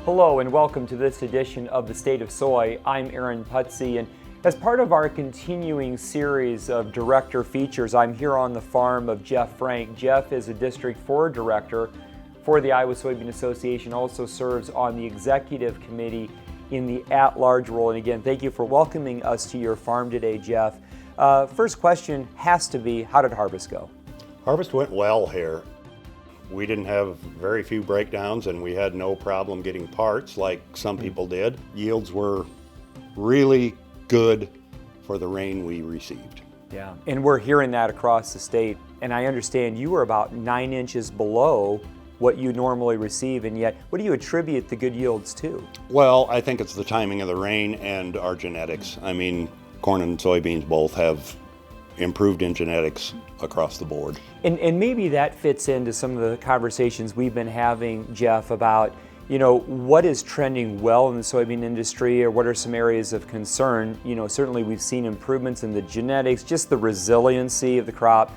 Hello and welcome to this edition of The State of Soy. I'm Aaron Putsey, and as part of our continuing series of director features, I'm here on the farm of Jeff Frank. Jeff is a District 4 director for the Iowa Soybean Association, also serves on the executive committee in the at-large role. And again, thank you for welcoming us to your farm today, Jeff. First question has to be, how did harvest go? Harvest went well here. We didn't have very few breakdowns and we had no problem getting parts like some people did. Yields were really good for the rain we received. Yeah, and we're hearing that across the state. And I understand you were about 9 inches below what you normally receive, and yet what do you attribute the good yields to? Well, I think it's the timing of the rain and our genetics. I mean, corn and soybeans both have improved in genetics across the board. And maybe that fits into some of the conversations we've been having, Jeff, about, what is trending well in the soybean industry, or what are some areas of concern? Certainly we've seen improvements in the genetics, just the resiliency of the crop.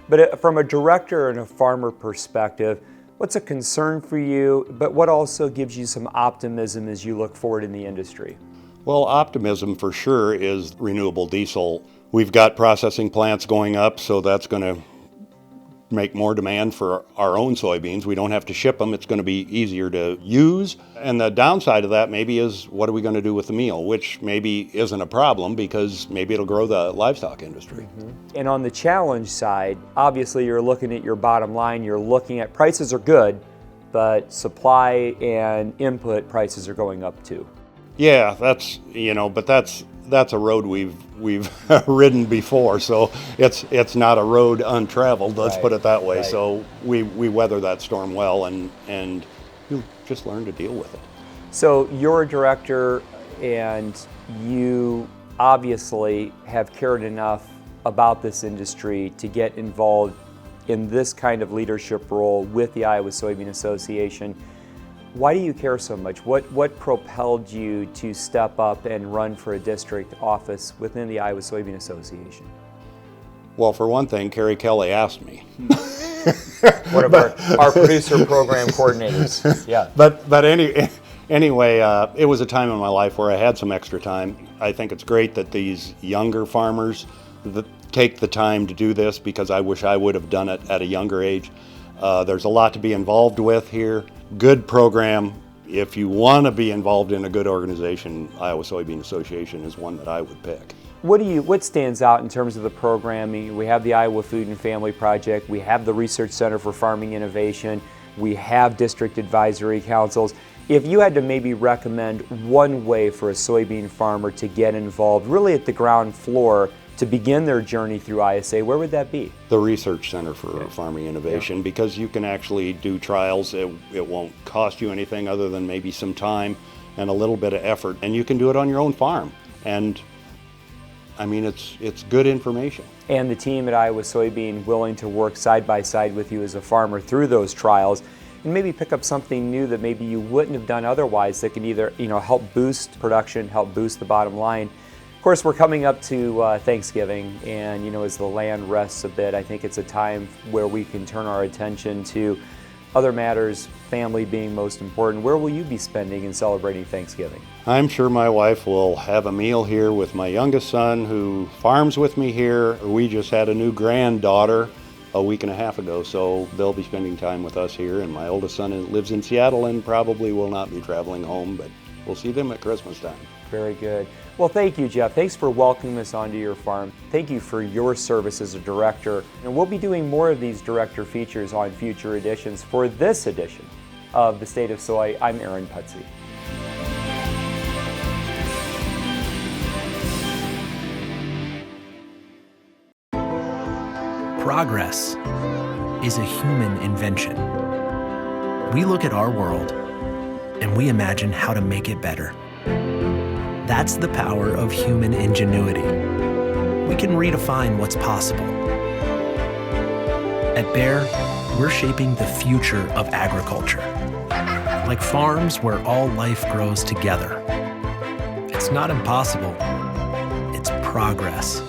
But from a director and a farmer perspective, what's a concern for you, but what also gives you some optimism as you look forward in the industry? Well, optimism for sure is renewable diesel. We've got processing plants going up, so that's going to make more demand for our own soybeans. We don't have to ship them. It's going to be easier to use. And the downside of that maybe is, what are we going to do with the meal, which maybe isn't a problem because maybe it'll grow the livestock industry. Mm-hmm. And on the challenge side, obviously you're looking at your bottom line. You're looking at prices are good, but supply and input prices are going up too. Yeah, that's a road we've ridden before, so it's not a road untraveled, let's put it that way. Right. So we weather that storm well, and you just learn to deal with it. So you're a director, and you obviously have cared enough about this industry to get involved in this kind of leadership role with the Iowa Soybean Association. Why do you care so much? What propelled you to step up and run for a district office within the Iowa Soybean Association? Well, for one thing, Carrie Kelly asked me. One of our producer program coordinators. Yeah. But anyway, it was a time in my life where I had some extra time. I think it's great that these younger farmers take the time to do this, because I wish I would have done it at a younger age. There's a lot to be involved with here. Good program. If you want to be involved in a good organization, Iowa Soybean Association is one that I would pick. What stands out in terms of the programming? We have the Iowa Food and Family Project, we have the Research Center for Farming Innovation, we have district advisory councils. If you had to maybe recommend one way for a soybean farmer to get involved, really at the ground floor, to begin their journey through ISA, where would that be? The Research Center for Farming Innovation, because you can actually do trials. It won't cost you anything other than maybe some time and a little bit of effort, and you can do it on your own farm. And I mean, it's good information. And the team at Iowa Soybean willing to work side by side with you as a farmer through those trials, and maybe pick up something new that maybe you wouldn't have done otherwise, that can either help boost production, help boost the bottom line. Of course, we're coming up to Thanksgiving, and as the land rests a bit, I think it's a time where we can turn our attention to other matters, family being most important. Where will you be spending and celebrating Thanksgiving? I'm sure my wife will have a meal here with my youngest son, who farms with me here. We just had a new granddaughter a week and a half ago, so they'll be spending time with us here. And my oldest son lives in Seattle and probably will not be traveling home, but we'll see them at Christmas time. Very good. Well, thank you, Jeff. Thanks for welcoming us onto your farm. Thank you for your service as a director. And we'll be doing more of these director features on future editions. For this edition of The State of Soy, I'm Aaron Putsey. Progress is a human invention. We look at our world and we imagine how to make it better. That's the power of human ingenuity. We can redefine what's possible. At Bayer, we're shaping the future of agriculture. Like farms where all life grows together. It's not impossible, it's progress.